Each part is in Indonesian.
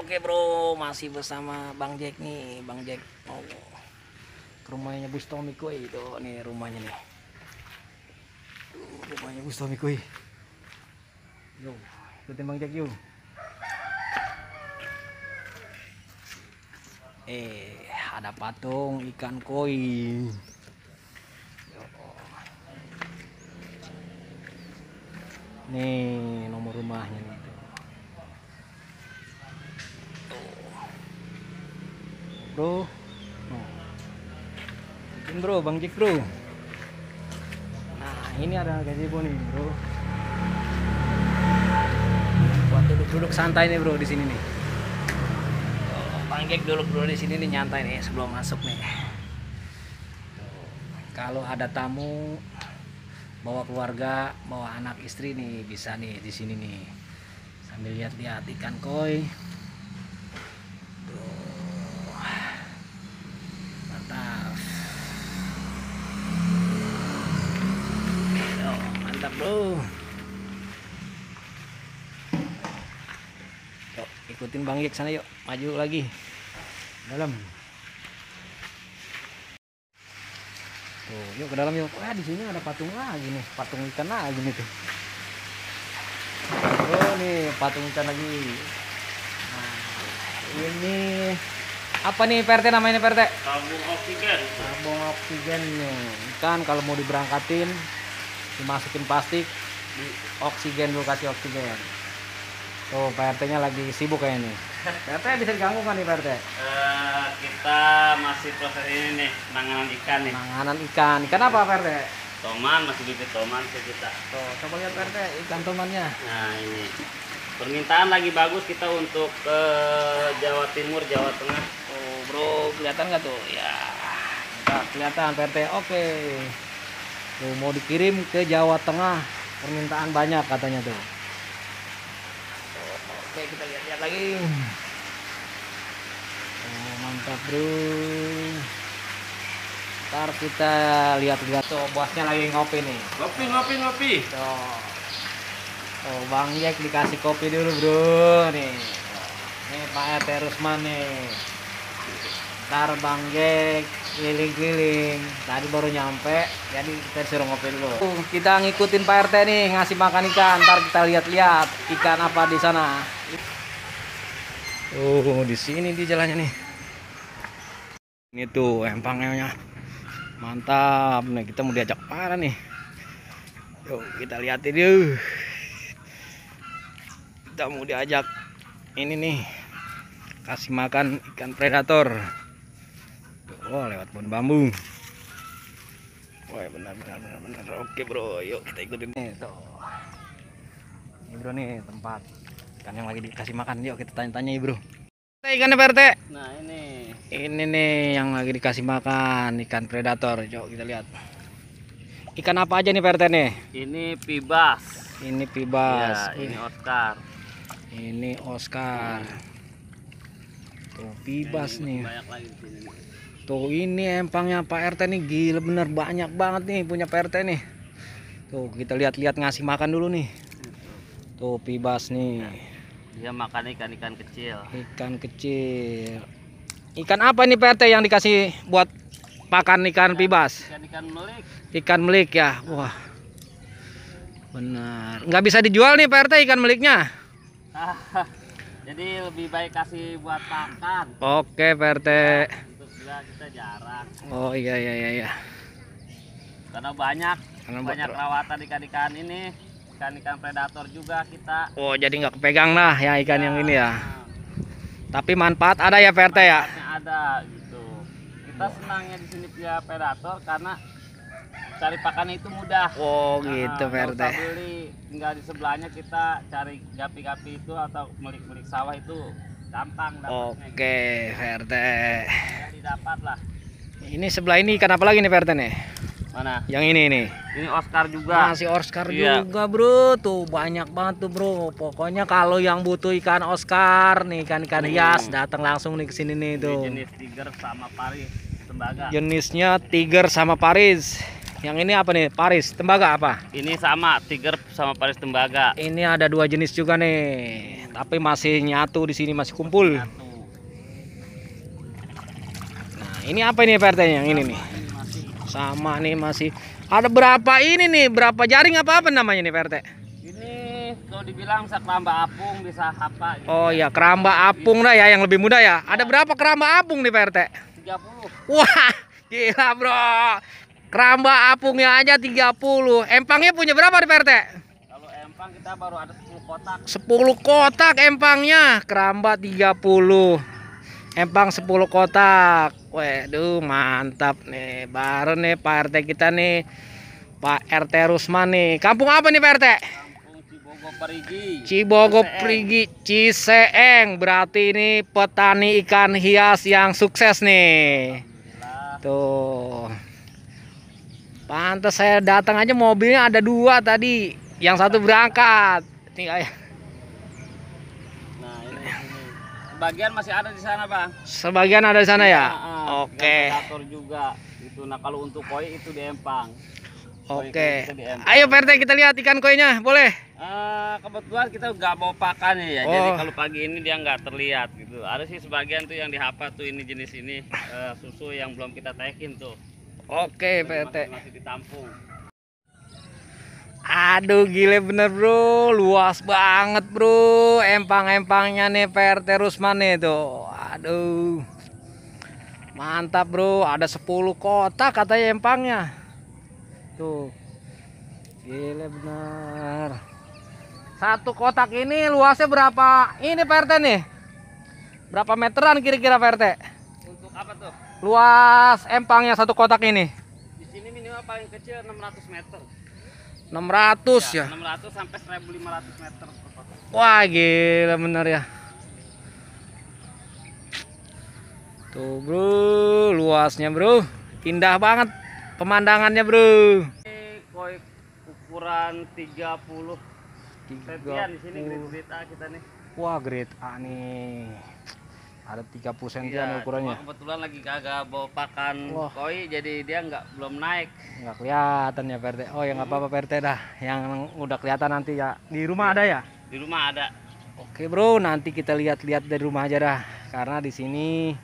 Oke bro, masih bersama Bang Jack nih. Bang Jack mau ke rumahnya Bustomi Kuy. Itu nih rumahnya nih. Rumahnya Bustomi Kuy. Yo, ikutin Bang Jack yuk. Ada patung ikan koi. Nih nomor rumahnya nih. Bro, bikin bro, Bang Jack bro. Nah ini ada gazebo nih bro. Buat duduk-duduk santai nih bro di sini nih. Bang Jack duduk dulu di sini nih nyantai nih sebelum masuk nih. Kalau ada tamu, bawa keluarga, bawa anak istri nih bisa nih di sini nih sambil lihat-lihat ikan koi. Mantap bro. Yuk, ikutin Bang Jack sana yuk, maju lagi dalam. Tuh, yuk ke dalam yuk. Wah, di sini ada patung lagi nih, patung ikan lagi nih tuh. Oh, nih patung ikan lagi. Nah, ini apa nih PRT namanya PRT? Tabung oksigen. Tabung oksigen nih. Ikan kalau mau diberangkatin dimasukin plastik, di oksigen dulu, kasih oksigen. Tuh PRT-nya lagi sibuk kayaknya nih. PRT bisa diganggu kan nih PRT? Kita masih proses ini nih, penanganan ikan nih. Penanganan ikan. Ikan apa PRT? Toman, masih bibit toman kita. Tuh, coba lihat PRT ikan tomannya. Nah ini, permintaan lagi bagus kita untuk ke Jawa Timur, Jawa Tengah. Tuh bro, kelihatan nggak tuh? Ya, nggak kelihatan PRT. Oke. Tuh mau dikirim ke Jawa Tengah, permintaan banyak katanya tuh. Oke, kita lihat-lihat lagi. Oh, mantap bro. Ntar kita lihat-lihat tuh, bosnya lagi ngopi nih. Ngopi. Oh, Bang Jack dikasih kopi dulu bro nih. Nih Pak RT Rusman nih. Ntar Bang Jack keliling-keliling. Tadi baru nyampe, jadi kita suruh ngopi dulu. Kita ngikutin Pak RT nih ngasih makan ikan. Ntar kita lihat-lihat ikan apa di sana. Oh, di sini di jalannya nih. Ini tuh empangnya. Mantap. Nih kita mau diajak para nih. Yuk kita lihatin yuk. Kita mau diajak ini nih, kasih makan ikan predator. Oh, lewat pohon bambu. Wah, benar. Oke bro, yuk kita ikutin nih tuh. Ini bro nih tempat ikan yang lagi dikasih makan. Yuk kita tanya-tanya bro. Ikannya PRT. Nah Ini nih yang lagi dikasih makan ikan predator. Yuk kita lihat. Ikan apa aja nih PRT nih? ini pibas. Ini pibas. Ya, ini Oscar. Ini Oscar. Tuh pibas nih. Banyak lagi di sini. Tuh ini empangnya Pak RT nih gila bener, banyak banget nih punya Pak RT nih. Tuh kita lihat-lihat ngasih makan dulu nih. Tuh pibas nih. Dia makan ikan-ikan kecil. Ikan kecil. Ikan apa nih Pak RT yang dikasih buat pakan ikan pibas? Ikan-ikan melik. Ikan melik ya. Wah. Benar. Nggak bisa dijual nih Pak RT ikan meliknya. Jadi lebih baik kasih buat pakan. Oke Pak RT. Untuk kita jarang. Oh iya. Karena banyak Karena rawatan ikan-ikan ini, ikan-ikan predator juga kita. Oh jadi nggak kepegang lah ya ikan yang ini ya. Tapi manfaat ada ya Pak RT ya. Manfaatnya ada gitu. Kita senangnya di sini punya predator karena cari pakannya itu mudah. Oh gitu Pak Nggak RT. usah beli, tinggal di sebelahnya kita cari gapi-gapi itu atau melik-melik sawah itu gampang dapatnya. Oke Pak RT. Jadi dapat lah. Ini sebelah ini ikan apa lagi nih Pak RT nih? Mana? Yang ini nih. Ini Oscar juga. Masih Oscar Iya. juga bro. Tuh banyak banget tuh bro. Pokoknya kalau yang butuh ikan Oscar nih, ikan-ikan hias, datang langsung nih ke sini nih Ini tuh. jenis tiger sama paris tembaga. Jenisnya tiger sama paris. Yang ini apa nih? Paris tembaga apa? Ini sama tiger sama Paris tembaga. Ini ada 2 jenis juga nih, tapi masih nyatu di sini, masih kumpul. Satu. Nah, ini apa ini PRT yang ini nih? Ini masih. Sama nih masih. Ada berapa ini nih? Berapa jaring apa namanya nih PRT? Ini kalau dibilang bisa keramba apung, bisa apa gitu. Oh ya, keramba apung dah ya, yang lebih mudah ya. Ada berapa keramba apung nih PRT? 30. Wah, gila bro. Keramba apungnya aja 30. Empangnya punya berapa nih PRT? Kalau empang kita baru ada 10 kotak. 10 kotak empangnya. Keramba 30. Empang 10 kotak. Waduh, mantap nih. Baru nih Pak RT kita nih. Pak RT Rusman nih. Kampung apa nih Pak RT? Kampung Cibogo Parigi. Cibogo Ciseeng. Prigi Ciseeng. Berarti ini petani ikan hias yang sukses nih. Alhamdulillah. Tuh. Pantas saya datang aja mobilnya ada 2 tadi. Yang satu berangkat. Nih, Nah, ini. Sebagian masih ada di sana, Bang. sebagian ada di sana ya? Nah, Oke. predator juga. Itu. Nah, kalau untuk koi itu di empang. Oke. Koi kita di empang. Ayo PRT kita lihat ikan koinya, boleh? Kebetulan kita nggak bawa pakan ya, Oh. jadi kalau pagi ini dia nggak terlihat gitu. Ada sih sebagian tuh yang dihafal tuh ini jenis ini susu yang belum kita tekin tuh. Oke Masih- PRT. masih ditampung. Aduh gile bener bro, luas banget bro. Empang-empangnya nih PRT Rusman nih tuh. Aduh. Mantap bro, ada 10 kotak katanya empangnya. Tuh. Gile bener. Satu kotak ini luasnya berapa? Ini PRT nih. Berapa meteran kira-kira PRT? Untuk apa tuh? Luas empangnya satu kotak ini. Di sini minimal paling kecil 600 meter. 600 ya. 600 sampai 1.500 meter per kotak. Wah gila bener ya. Tuh bro, luasnya bro. Indah banget pemandangannya bro. Ini koi ukuran 30 sentian di sini grade A kita nih. Wah grade A nih. Ada 30 sentian Iya, ukurannya. cuma kebetulan lagi kagak bawa pakan Wah. koi jadi dia belum naik. Nggak kelihatan ya PRT. Oh ya nggak apa-apa PRT dah. Yang udah kelihatan nanti ya. Di rumah ada ya? Di rumah ada. Oke bro, nanti kita lihat-lihat dari rumah aja dah. Karena di sini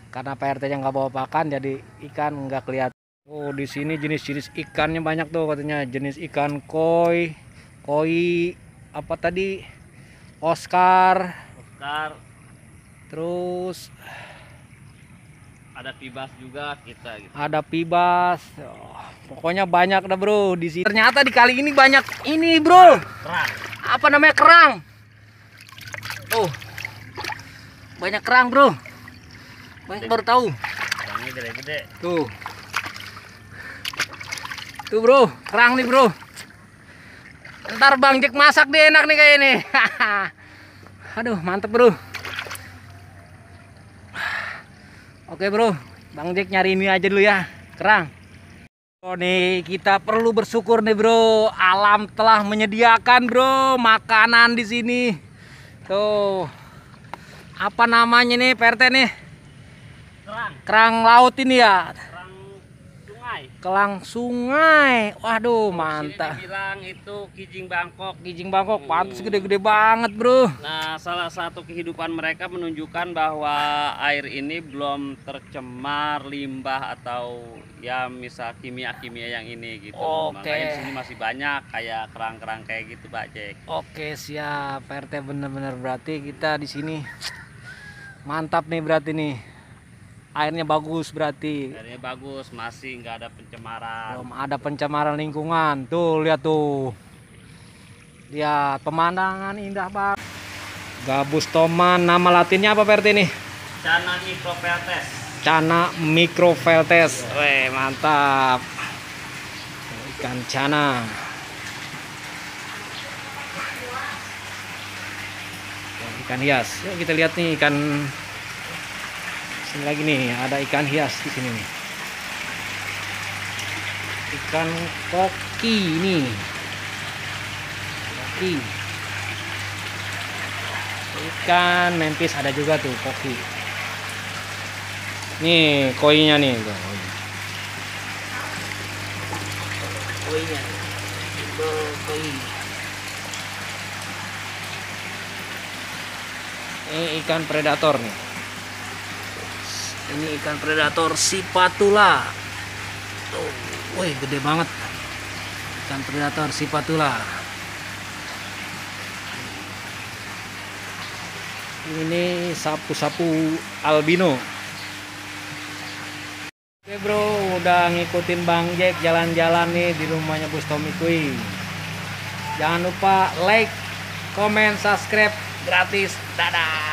karena PRT yang nggak bawa pakan jadi ikan nggak kelihatan. Oh di sini jenis-jenis ikannya banyak tuh katanya. Jenis ikan koi, apa tadi? Oscar, terus ada pibas juga kita gitu. ada pibas. Oh, pokoknya banyak dah bro di sini. Ternyata di kali ini banyak ini bro. Kerang. Apa namanya kerang? Oh, banyak kerang bro. Banyak baru tahu. Kerangnya gede-gede. Tuh. Tuh bro, kerang nih bro. Ntar Bang Jack masak deh enak nih kayak ini. Aduh, mantep bro. Oke bro, Bang Jack nyari ini aja dulu ya, kerang. Oh nih, kita perlu bersyukur nih bro. Alam telah menyediakan bro makanan di sini. Tuh. Apa namanya nih PRT nih? Kerang. Kerang laut ini ya. Kerang sungai. Kelang sungai. Waduh, Sini mantap. dibilang itu kijing Bangkok. Kijing Bangkok pantas gede-gede banget, bro. Nah, salah satu kehidupan mereka menunjukkan bahwa air ini belum tercemar limbah atau ya misal kimia-kimia yang ini gitu. Oke. Makanya di sini masih banyak kayak kerang-kerang kayak gitu, Pak Jack. Oke, siap. PRT bener-bener berarti kita di sini mantap nih berarti nih. Airnya bagus berarti. Airnya bagus, masih nggak ada pencemaran. Belum ada pencemaran lingkungan. Tuh, lihat tuh. Lihat pemandangan indah banget. Gabus toman, nama latinnya apa PRT nih? Cana micropeltes. Cana micropeltes. Weh, mantap. Ikan cana. Ikan hias. Yuk kita lihat nih ikan. Sini lagi nih, ada ikan hias di sini nih. Ikan koki nih. Koki. Ikan mempis ada juga tuh koki. Nih koinya nih. koinya. Koi. Ini ikan predator nih. Ini ikan predator Sipatula. Tuh, wih gede banget. Ikan predator Sipatula. Ini sapu-sapu albino. Oke bro, udah ngikutin Bang Jack jalan-jalan nih di rumahnya Bos Tommy Kui. Jangan lupa like, comment, subscribe gratis. Dadah.